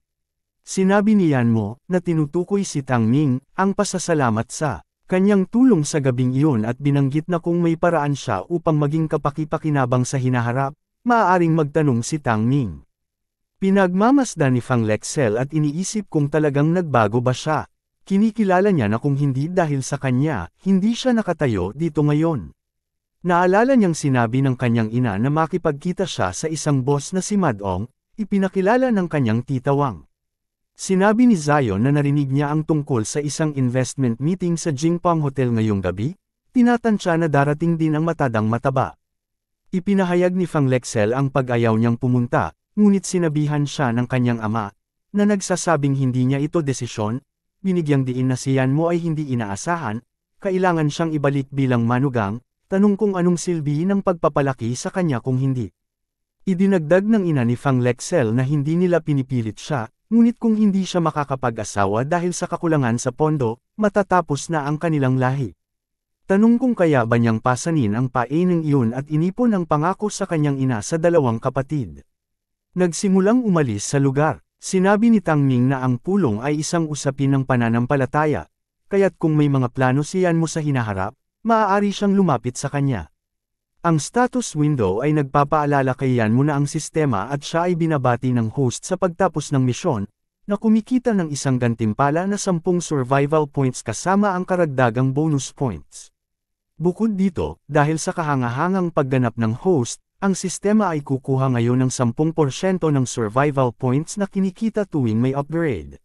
Sinabi ni Yan Mo, na tinutukoy si Tang Ming, ang pasasalamat sa kanyang tulong sa gabing iyon at binanggit na kung may paraan siya upang maging kapaki-pakinabang sa hinaharap, maaaring magtanong si Tang Ming. Pinagmamasdan ni Fang Lexel at iniisip kung talagang nagbago ba siya. Kinikilala niya na kung hindi dahil sa kanya, hindi siya nakatayo dito ngayon. Naalala niyang sinabi ng kanyang ina na makipagkita siya sa isang boss na si Madong, ipinakilala ng kanyang tita Wang. Sinabi ni Zion na narinig niya ang tungkol sa isang investment meeting sa Jingpong Hotel ngayong gabi, tinatansya na darating din ang matadang mataba. Ipinahayag ni Fang Lexel ang pag-ayaw niyang pumunta, ngunit sinabihan siya ng kanyang ama, na nagsasabing hindi niya ito desisyon, binigyang diin na si Yan Mo ay hindi inaasahan, kailangan siyang ibalik bilang manugang, tanong kung anong silbi ng pagpapalaki sa kanya kung hindi. Idinagdag ng ina ni Fang Lexel na hindi nila pinipilit siya, ngunit kung hindi siya makakapag-asawa dahil sa kakulangan sa pondo, matatapos na ang kanilang lahi. Tanong kung kaya ba niyang pasanin ang paeneng iyon at inipon ang pangako sa kanyang ina sa dalawang kapatid. Nagsimulang umalis sa lugar, sinabi ni Tang Ming na ang pulong ay isang usapin ng pananampalataya, kaya't kung may mga plano si Yan Mo sa hinaharap, maaari siyang lumapit sa kanya. Ang status window ay nagpapaalala kay Yan Mo na ang sistema at siya ay binabati ng host sa pagtapos ng misyon, na kumikita ng isang gantimpala na 10 survival points kasama ang karagdagang bonus points. Bukod dito, dahil sa kahangahangang pagganap ng host, ang sistema ay kukuha ngayon ng 10% ng survival points na kinikita tuwing may upgrade.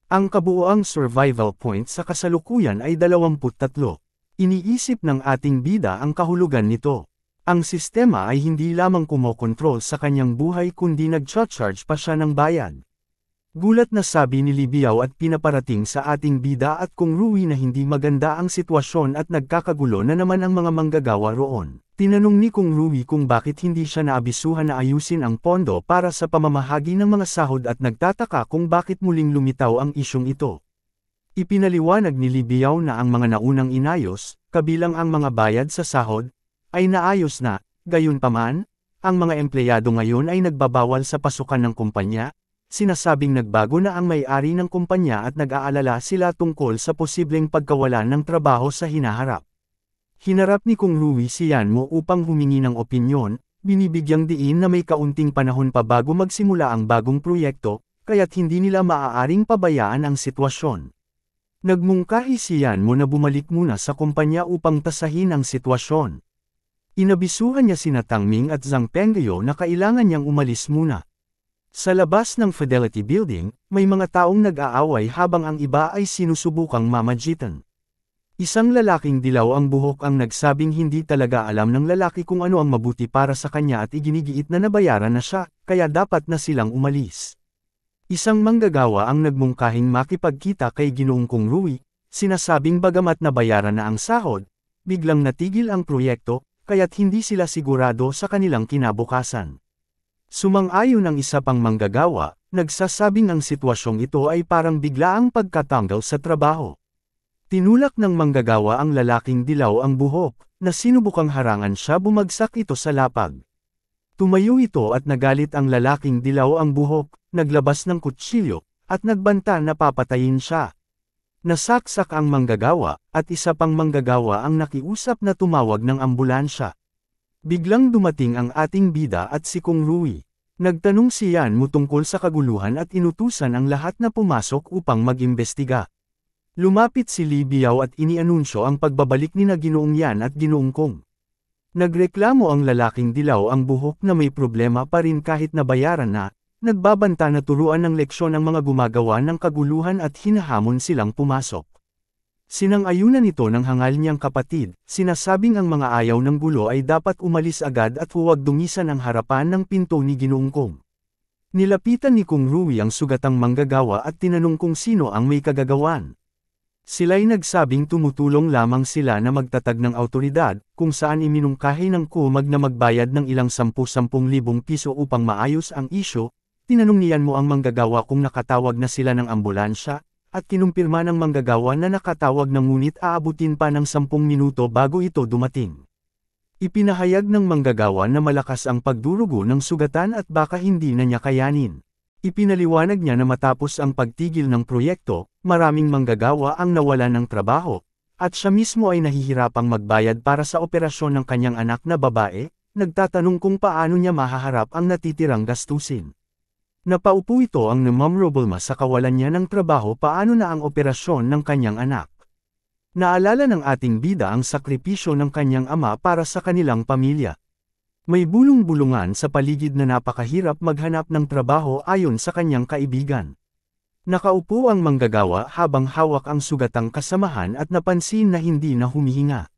Ang kabuoang survival points sa kasalukuyan ay 23. Iniisip ng ating bida ang kahulugan nito. Ang sistema ay hindi lamang kumokontrol sa kanyang buhay kundi nag-charge pa siya ng bayad. Gulat na sabi ni Li Biao at pinaparating sa ating bida at kung Rui na hindi maganda ang sitwasyon at nagkakagulo na naman ang mga manggagawa roon. Tinanong ni Kung Rui kung bakit hindi siya naabisuhan na ayusin ang pondo para sa pamamahagi ng mga sahod at nagtataka kung bakit muling lumitaw ang isyong ito. Ipinaliwanag ni Li Biao na ang mga naunang inayos, kabilang ang mga bayad sa sahod, ay naayos na, gayunpaman, ang mga empleyado ngayon ay nagbabawal sa pasukan ng kumpanya, sinasabing nagbago na ang may-ari ng kumpanya at nag-aalala sila tungkol sa posibleng pagkawalan ng trabaho sa hinaharap. Hinarap ni Kung Rui si Yan Mo upang humingi ng opinyon, binibigyang diin na may kaunting panahon pa bago magsimula ang bagong proyekto, kaya't hindi nila maaaring pabayaan ang sitwasyon. Nagmungkahi si Yan Mo na bumalik muna sa kumpanya upang tasahin ang sitwasyon. Inabisuhan niya sina Tang Ming at Zhang Pengyo na kailangan niyang umalis muna. Sa labas ng Fidelity Building, may mga taong nag-aaway habang ang iba ay sinusubukang mamagitan. Isang lalaking dilaw ang buhok ang nagsabing hindi talaga alam ng lalaki kung ano ang mabuti para sa kanya at iginigiit na nabayaran na siya, kaya dapat na silang umalis. Isang manggagawa ang nagmungkahing makipagkita kay Ginoong Kung Rui, sinasabing bagamat nabayaran na ang sahod, biglang natigil ang proyekto, kaya't hindi sila sigurado sa kanilang kinabukasan. Sumang-ayon ang isa pang manggagawa, nagsasabing ang sitwasyong ito ay parang biglaang pagkatanggal sa trabaho. Tinulak ng manggagawa ang lalaking dilaw ang buhok, na sinubukang harangan siya bumagsak ito sa lapag. Tumayo ito at nagalit ang lalaking dilaw ang buhok, naglabas ng kutsilyo, at nagbanta na papatayin siya. Nasaksak ang manggagawa, at isa pang manggagawa ang nakiusap na tumawag ng ambulansya. Biglang dumating ang ating bida at si Kung Rui. Nagtanong si Yan Mo tungkol sa kaguluhan at inutusan ang lahat na pumasok upang mag-imbestiga. Lumapit si Li Biao at inianunsyo ang pagbabalik ni na Ginoong Yan at Ginoong Kong. Nagreklamo ang lalaking dilaw ang buhok na may problema pa rin kahit nabayaran na, nagbabanta na turuan ng leksyon ang mga gumagawa ng kaguluhan at hinahamon silang pumasok. Sinang-ayunan nito ng hangal niyang kapatid, sinasabing ang mga ayaw ng gulo ay dapat umalis agad at huwag dungisan ang harapan ng pinto ni Ginoong Kong. Nilapitan ni Kung Rui ang sugatang manggagawa at tinanong kung sino ang may kagagawan. Sila'y nagsabing tumutulong lamang sila na magtatag ng awtoridad, kung saan iminungkahi ng kumag na magbayad ng ilang 10,000 piso upang maayos ang isyo. Tinanong niyan mo ang manggagawa kung nakatawag na sila ng ambulansya, at kinumpirma ng manggagawa na nakatawag na ngunit aabutin pa ng 10 minuto bago ito dumating. Ipinahayag ng manggagawa na malakas ang pagdurugo ng sugatan at baka hindi na niya kayanin. Ipinaliwanag niya na matapos ang pagtigil ng proyekto, maraming manggagawa ang nawalan ng trabaho, at siya mismo ay nahihirapang magbayad para sa operasyon ng kanyang anak na babae, nagtatanong kung paano niya mahaharap ang natitirang gastusin. Napaupo ito ang namamroblema sa kawalan niya ng trabaho paano na ang operasyon ng kanyang anak. Naalala ng ating bida ang sakripisyo ng kanyang ama para sa kanilang pamilya. May bulong-bulungan sa paligid na napakahirap maghanap ng trabaho ayon sa kanyang kaibigan. Nakaupo ang manggagawa habang hawak ang sugatang kasamahan at napansin na hindi na humihinga.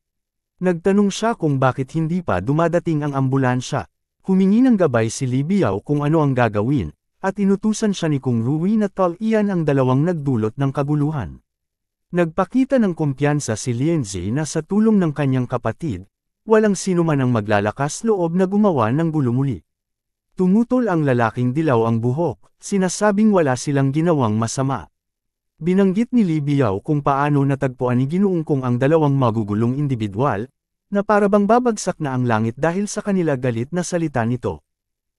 Nagtanong siya kung bakit hindi pa dumadating ang ambulansya. Humingi ng gabay si Libiao kung ano ang gagawin, at inutusan siya ni Kung Rui na talian ang dalawang nagdulot ng kaguluhan. Nagpakita ng kumpiyansa si Lienzi na sa tulong ng kanyang kapatid, walang sino man ang maglalakas loob na gumawa ng gulo muli. Tumutol ang lalaking dilaw ang buhok, sinasabing wala silang ginawang masama. Binanggit ni Libiao kung paano natagpuan ni Ginoong Kung ang dalawang magugulong indibidwal, na parabang babagsak na ang langit dahil sa kanila galit na salita nito.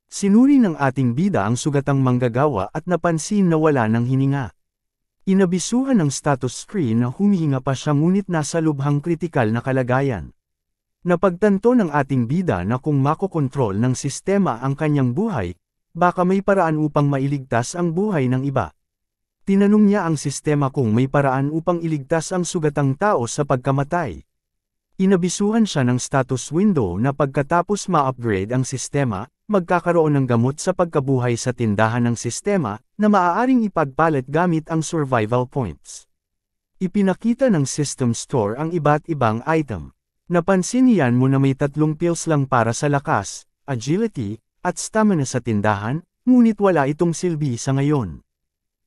Sinuri ng ating bida ang sugatang manggagawa at napansin na wala ng hininga. Inabisuhan ng status screen na humihinga pa siya ngunit nasa lubhang kritikal na kalagayan. Napagtanto ng ating bida na kung makokontrol ng sistema ang kanyang buhay, baka may paraan upang mailigtas ang buhay ng iba. Tinanong niya ang sistema kung may paraan upang iligtas ang sugatang tao sa pagkamatay. Inabisuhan siya ng status window na pagkatapos ma-upgrade ang sistema, magkakaroon ng gamot sa pagkabuhay sa tindahan ng sistema na maaaring ipagpalit gamit ang survival points. Ipinakita ng system store ang iba't ibang item. Napansin niyan mo na may 3 pills lang para sa lakas, agility, at stamina sa tindahan, ngunit wala itong silbi sa ngayon.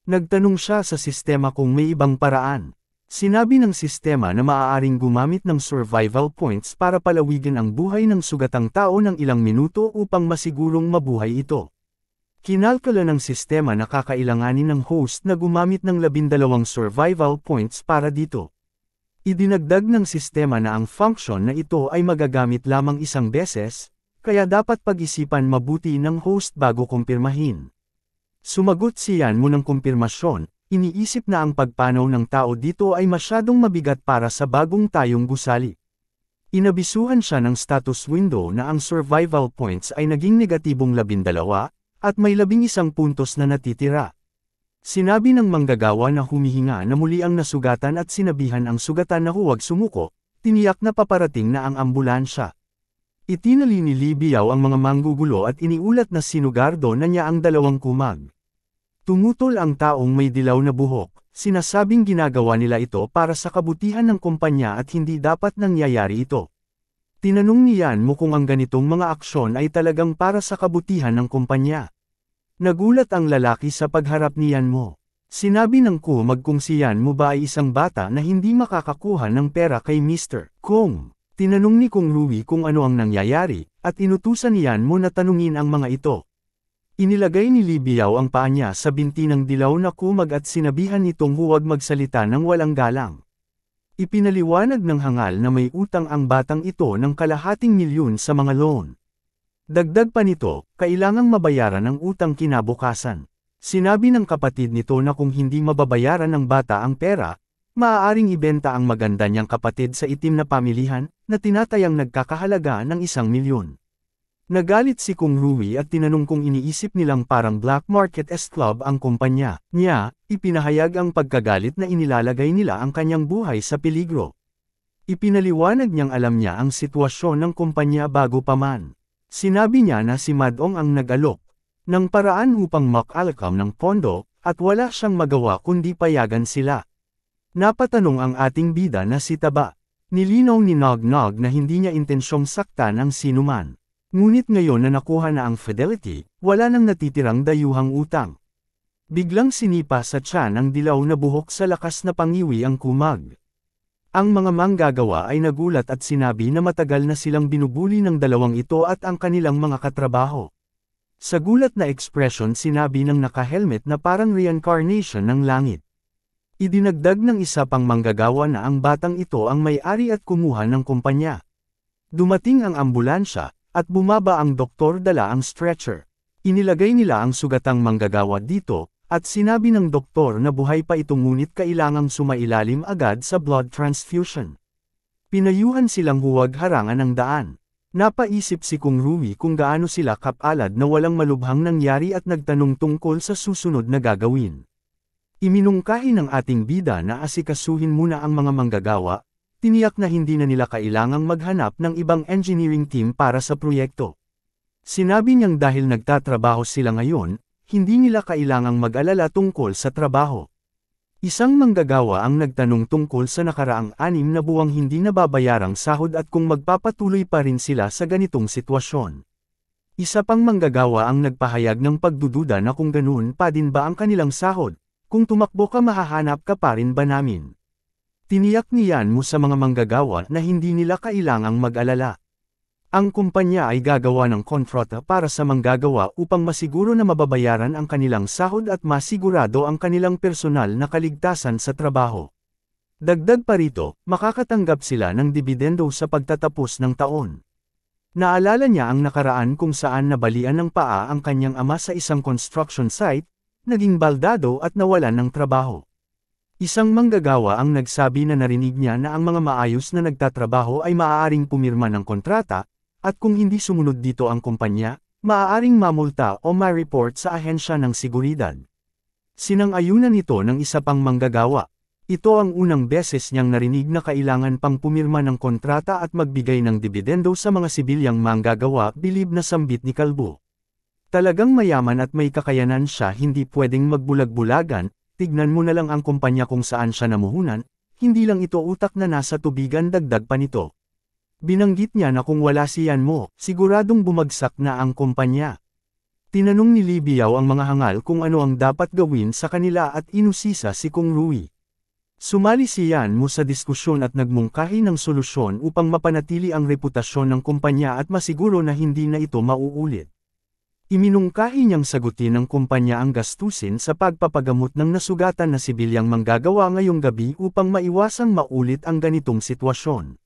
Nagtanong siya sa sistema kung may ibang paraan. Sinabi ng sistema na maaaring gumamit ng survival points para palawigan ang buhay ng sugatang tao ng ilang minuto upang masigurong mabuhay ito. Kinalkula ng sistema na kakailanganin ng host na gumamit ng 12 survival points para dito. Idinagdag ng sistema na ang function na ito ay magagamit lamang isang beses, kaya dapat pag-isipan mabuti ng host bago kumpirmahin. Sumagot siyan mo ng kumpirmasyon, iniisip na ang pagpanaw ng tao dito ay masyadong mabigat para sa bagong tayong gusali. Inabisuhan siya ng status window na ang survival points ay naging negatibong 12, at may 11 puntos na natitira. Sinabi ng manggagawa na humihinga na muli ang nasugatan at sinabihan ang sugatan na huwag sumuko, tiniyak na paparating na ang ambulansya. Itinali ni Libiao ang mga manggugulo at iniulat na sinugardo na niya ang 2 kumag. Tumutol ang taong may dilaw na buhok, sinasabing ginagawa nila ito para sa kabutihan ng kumpanya at hindi dapat nangyayari ito. Tinanong niyan mo kung ang ganitong mga aksyon ay talagang para sa kabutihan ng kumpanya. Nagulat ang lalaki sa pagharap niyan mo. Sinabi ng kumag kung siyan mo ba ay isang bata na hindi makakakuha ng pera kay Mr. Kung. Tinanong ni Kung Rui kung ano ang nangyayari, at inutusan niyan mo na tanungin ang mga ito. Inilagay ni Libiao ang paa niya sa binti ng dilaw na kumag at sinabihan nitong huwag magsalita ng walang galang. Ipinaliwanag ng hangal na may utang ang batang ito ng $250,000 sa mga loan. Dagdag pa nito, kailangang mabayaran ang utang kinabukasan. Sinabi ng kapatid nito na kung hindi mababayaran ng bata ang pera, maaaring ibenta ang maganda niyang kapatid sa itim na pamilihan, na tinatayang nagkakahalaga ng $1,000,000. Nagalit si Kung Rui at tinanong kung iniisip nilang parang black market club ang kumpanya niya, ipinahayag ang pagkagalit na inilalagay nila ang kanyang buhay sa peligro. Ipinaliwanag niyang alam niya ang sitwasyon ng kumpanya bago pa man. Sinabi niya na si Madong ang nag-alok ng paraan upang makalakam ng pondo, at wala siyang magawa kundi payagan sila. Napatanong ang ating bida na si Taba. Nilinaw ni Nog na hindi niya intensyong saktan ang sinuman. Ngunit ngayon na nakuha na ang fidelity, wala nang natitirang dayuhang utang. Biglang sinipa sa tiyan ang dilaw na buhok sa lakas na pangiwi ang kumag. Ang mga manggagawa ay nagulat at sinabi na matagal na silang binubuli ng dalawang ito at ang kanilang mga katrabaho. Sa gulat na ekspresyon sinabi ng naka-helmet na parang reincarnation ng langit. Idinagdag ng isa pang manggagawa na ang batang ito ang may-ari at kumuha ng kumpanya. Dumating ang ambulansya, at bumaba ang doktor dala ang stretcher. Inilagay nila ang sugatang manggagawa dito, at sinabi ng doktor na buhay pa ito ngunit kailangang sumailalim agad sa blood transfusion. Pinayuhan silang huwag harangan ang daan. Napaisip si Kung Rui kung gaano sila kapalad na walang malubhang nangyari at nagtanong tungkol sa susunod na gagawin. Iminungkahi ng ating bida na asikasuhin muna ang mga manggagawa, tiniyak na hindi na nila kailangang maghanap ng ibang engineering team para sa proyekto. Sinabi niyang dahil nagtatrabaho sila ngayon, hindi nila kailangang mag-alala tungkol sa trabaho. Isang manggagawa ang nagtanong tungkol sa nakaraang 6 na buwang hindi nababayarang sahod at kung magpapatuloy pa rin sila sa ganitong sitwasyon. Isa pang manggagawa ang nagpahayag ng pagdududa na kung ganoon pa din ba ang kanilang sahod, kung tumakbo ka mahahanap ka pa rin ba namin. Tiniyak niyan mo sa mga manggagawa na hindi nila kailangang mag-alala. Ang kumpanya ay gagawa ng kontrata para sa manggagawa upang masiguro na mababayaran ang kanilang sahod at masigurado ang kanilang personal na kaligtasan sa trabaho. Dagdag pa rito, makakatanggap sila ng dibidendo sa pagtatapos ng taon. Naalala niya ang nakaraan kung saan nabalian ng paa ang kanyang ama sa isang construction site, naging baldado at nawalan ng trabaho. Isang manggagawa ang nagsabi na narinig niya na ang mga maayos na nagtatrabaho ay maaaring pumirma ng kontrata, at kung hindi sumunod dito ang kumpanya, maaaring mamulta o ma-report sa ahensya ng seguridad. Sinang-ayunan ito ng isa pang manggagawa. Ito ang unang beses niyang narinig na kailangan pang pumirma ng kontrata at magbigay ng dibidendo sa mga sibilyang manggagawa bilib na sambit ni Kalbo. Talagang mayaman at may kakayanan siya, hindi pwedeng magbulag-bulagan, tignan mo na lang ang kumpanya kung saan siya namuhunan, hindi lang ito utak na nasa tubigan, dagdag pa nito. Binanggit niya na kung wala si Yan Mo, siguradong bumagsak na ang kumpanya. Tinanong ni Li Biao ang mga hangal kung ano ang dapat gawin sa kanila at inusisa si Kung Rui. Sumali si Yan Mo sa diskusyon at nagmungkahi ng solusyon upang mapanatili ang reputasyon ng kumpanya at masiguro na hindi na ito mauulit. Iminungkahi niyang sagutin ng kumpanya ang gastusin sa pagpapagamot ng nasugatan na sibilyang manggagawa ngayong gabi upang maiwasang maulit ang ganitong sitwasyon.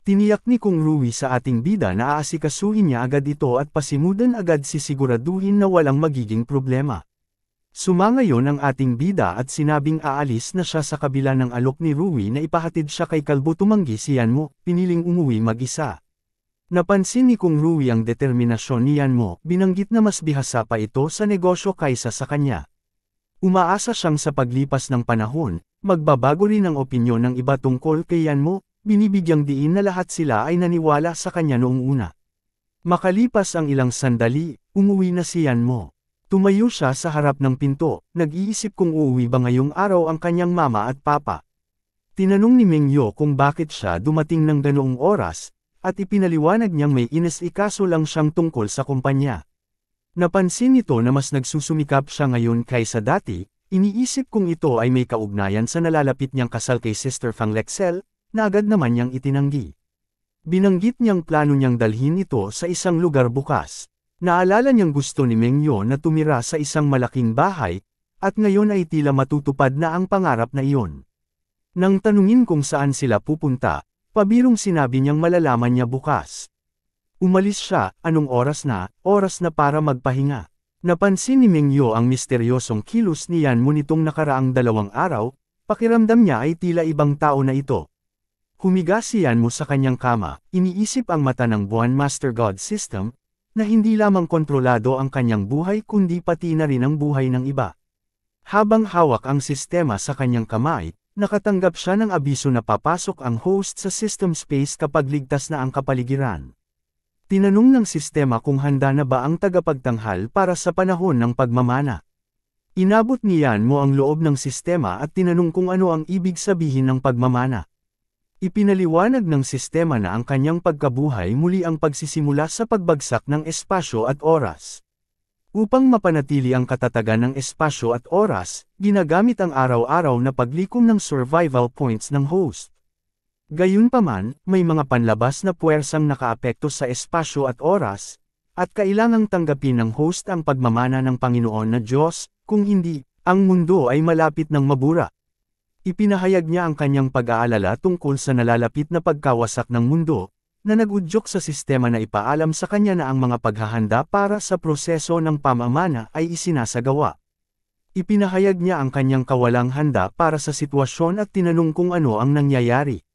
Tiniyak ni Kung Rui sa ating bida na aasikasuhin niya agad ito at pasimudan agad sisiguraduhin na walang magiging problema. Sumangayon ang ating bida at sinabing aalis na siya sa kabila ng alok ni Rui na ipahatid siya kay Kalbo. Tumanggi si Yan Mo, piniling umuwi mag-isa. Napansin ni Kung Rui ang determinasyon ni Yan Mo, binanggit na mas bihasa pa ito sa negosyo kaysa sa kanya. Umaasa siyang sa paglipas ng panahon, magbabago rin ang opinyon ng iba tungkol kay Yan Mo. Binibigyang diin na lahat sila ay naniwala sa kanya noong una. Makalipas ang ilang sandali, umuwi na si Yan Mo. Tumayo siya sa harap ng pinto, nag-iisip kung uuwi ba ngayong araw ang kanyang mama at papa. Tinanong ni Meng Yo kung bakit siya dumating ng ganoong oras, at ipinaliwanag niyang may inas-ikaso lang siyang tungkol sa kumpanya. Napansin nito na mas nagsusumikap siya ngayon kaysa dati, iniisip kung ito ay may kaugnayan sa nalalapit niyang kasal kay Sister Fang Lexel, na agad naman niyang itinanggi. Binanggit niyang plano niyang dalhin ito sa isang lugar bukas. Naalala niyang gusto ni Meng Yo na tumira sa isang malaking bahay, at ngayon ay tila matutupad na ang pangarap na iyon. Nang tanungin kung saan sila pupunta, pabirong sinabi niyang malalaman niya bukas. Umalis siya, anong oras na para magpahinga. Napansin ni Meng Yo ang misteryosong kilos ni Yan Mo nitong nakaraang 2 araw, pakiramdam niya ay tila ibang tao na ito. Humiga si Yan Mo sa kanyang kama, iniisip ang mata ng Buwan Master God System, na hindi lamang kontrolado ang kanyang buhay kundi pati na rin ang buhay ng iba. Habang hawak ang sistema sa kanyang kamay, nakatanggap siya ng abiso na papasok ang host sa system space kapag ligtas na ang kapaligiran. Tinanong ng sistema kung handa na ba ang tagapagtanghal para sa panahon ng pagmamana. Inabot ni Yan Mo ang loob ng sistema at tinanong kung ano ang ibig sabihin ng pagmamana. Ipinaliwanag ng sistema na ang kanyang pagkabuhay muli ang pagsisimula sa pagbagsak ng espasyo at oras. Upang mapanatili ang katatagan ng espasyo at oras, ginagamit ang araw-araw na paglikom ng survival points ng host. Gayunpaman, may mga panlabas na puwersang nakaapekto sa espasyo at oras, at kailangang tanggapin ng host ang pagmamana ng Panginoon na Diyos, kung hindi, ang mundo ay malapit ng mabura. Ipinahayag niya ang kanyang pag-aalala tungkol sa nalalapit na pagkawasak ng mundo, na nag-udyok sa sistema na ipaalam sa kanya na ang mga paghahanda para sa proseso ng pamamana ay isinasagawa. Ipinahayag niya ang kanyang kawalang handa para sa sitwasyon at tinanong kung ano ang nangyayari.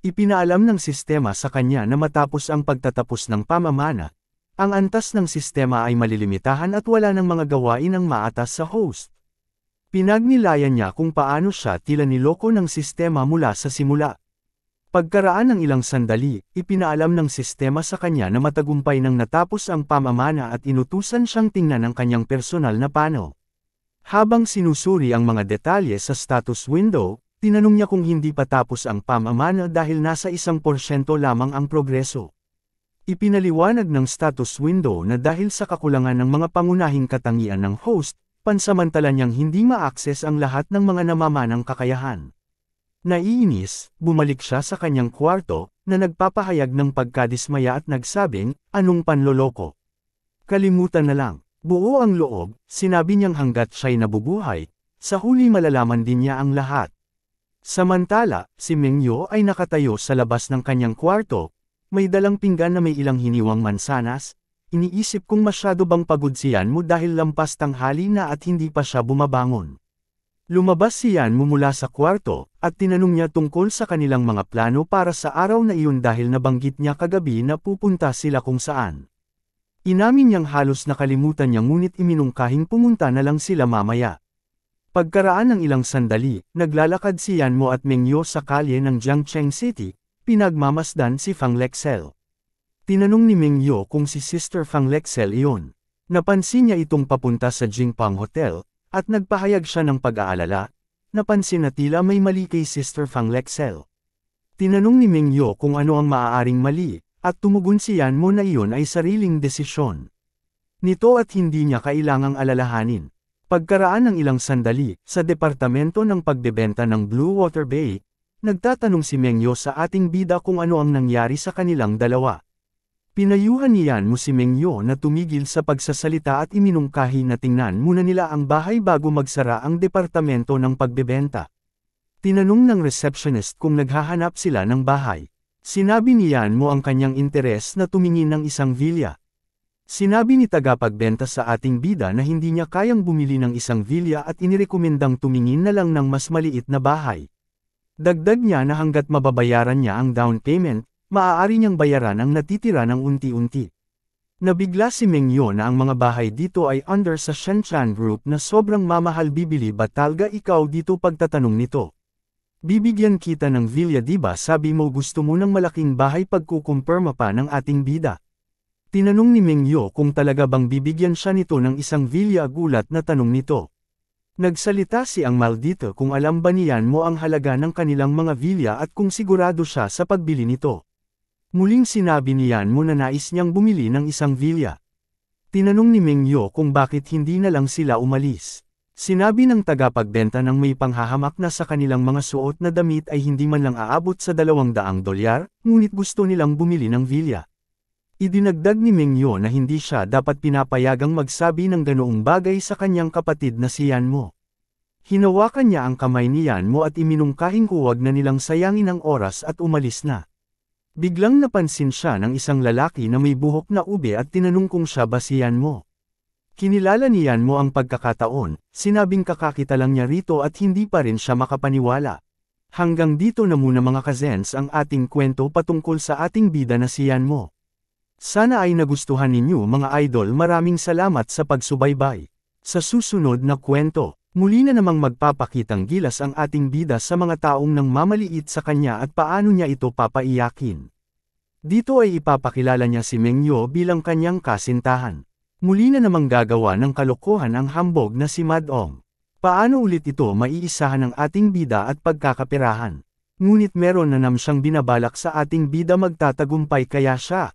Ipinaalam ng sistema sa kanya na matapos ang pagtatapos ng pamamana, ang antas ng sistema ay malilimitahan at wala ng mga gawain ang maatas sa host. Pinagnilayan niya kung paano siya tila niloko ng sistema mula sa simula. Pagkaraan ng ilang sandali, ipinaalam ng sistema sa kanya na matagumpay nang natapos ang pamamana at inutusan siyang tingnan ang kanyang personal na pano. Habang sinusuri ang mga detalye sa status window, tinanong niya kung hindi pa tapos ang pamamana dahil nasa 1% lamang ang progreso. Ipinaliwanag ng status window na dahil sa kakulangan ng mga pangunahing katangian ng host, pansamantala niyang hindi ma-access ang lahat ng mga namamanang kakayahan. Naiinis, bumalik siya sa kanyang kwarto, na nagpapahayag ng pagkadismaya at nagsabing, anong panloloko? Kalimutan na lang. Buo ang loob, sinabi niyang hanggat siya'y nabubuhay, sa huli malalaman din niya ang lahat. Samantala, si Mengyo ay nakatayo sa labas ng kanyang kwarto, may dalang pinggan na may ilang hiniwang mansanas, iniisip kung masyado bang pagod siyan mo dahil lampas tanghali na at hindi pa siya bumabangon. Lumabas siyan mo mula sa kwarto, at tinanong niya tungkol sa kanilang mga plano para sa araw na iyon dahil nabanggit niya kagabi na pupunta sila kung saan. Inamin niyang halos nakalimutan niya ngunit iminungkahing pumunta na lang sila mamaya. Pagkaraan ng ilang sandali, naglalakad si Yanmo at Mengyo sa kalye ng Jiangcheng City, pinagmamasdan si Fang Lexel. Tinanong ni Mengyo kung si Sister Fang Lexel iyon. Napansin niya itong papunta sa Jingpang Hotel, at nagpahayag siya ng pag-aalala, napansin na tila may mali kay Sister Fang Lexel. Tinanong ni Mengyo kung ano ang maaaring mali, at tumugon si Yanmo na iyon ay sariling desisyon nito at hindi niya kailangang alalahanin. Pagkaraan ng ilang sandali, sa departamento ng pagbebenta ng Blue Water Bay, nagtatanong si Mengyo sa ating bida kung ano ang nangyari sa kanilang dalawa. Pinayuhan ni Yanmo si Mengyo na tumigil sa pagsasalita at iminungkahi na tingnan muna nila ang bahay bago magsara ang departamento ng pagbebenta. Tinanong ng receptionist kung naghahanap sila ng bahay. Sinabi ni Yanmo ang kanyang interes na tumingin ng isang villa. Sinabi ni tagapagbenta sa ating bida na hindi niya kayang bumili ng isang villa at inirekomendang tumingin na lang ng mas maliit na bahay. Dagdag niya na hanggat mababayaran niya ang down payment, maaari niyang bayaran ang natitira ng unti-unti. Nabigla si Mengyo na ang mga bahay dito ay under sa Shenchan Group na sobrang mamahal. Bibili ba talaga ikaw dito? Pagtatanong nito. Bibigyan kita ng villa diba? Sabi mo gusto mo ng malaking bahay. Pagkukumpirma pa ng ating bida. Tinanong ni Mengyo kung talaga bang bibigyan siya nito ng isang villa. Gulat na tanong nito. Nagsalita si Ang Maldito kung alam ba ni Yanmo ang halaga ng kanilang mga villa at kung sigurado siya sa pagbili nito. Muling sinabi ni Yanmo na nais niyang bumili ng isang villa. Tinanong ni Mengyo kung bakit hindi na lang sila umalis. Sinabi ng tagapagbenta ng may panghahamak na sa kanilang mga suot na damit ay hindi man lang aabot sa $200, ngunit gusto nilang bumili ng villa. Idinagdag ni Mengyo na hindi siya dapat pinapayagang magsabi ng ganoong bagay sa kanyang kapatid na si Yanmo. Hinawakan niya ang kamay ni Yanmo at iminungkahing huwag na nilang sayangin ang oras at umalis na. Biglang napansin siya ng isang lalaki na may buhok na ube at tinanong kung siya ba si Yanmo. Kinilala ni Yanmo ang pagkakataon, sinabing kakakita lang niya rito at hindi pa rin siya makapaniwala. Hanggang dito na muna mga kazens ang ating kwento patungkol sa ating bida na si Yanmo. Sana ay nagustuhan ninyo mga idol. Maraming salamat sa pagsubaybay. Sa susunod na kwento, muli na namang magpapakitang gilas ang ating bida sa mga taong nang mamaliit sa kanya at paano niya ito papaiyakin. Dito ay ipapakilala niya si Mengyo bilang kanyang kasintahan. Muli na namang gagawa ng kalokohan ang hambog na si Madong. Paano ulit ito maiisahan ng ating bida at pagkakaperahan? Ngunit meron na nam siyang binabalak sa ating bida. Magtatagumpay kaya siya?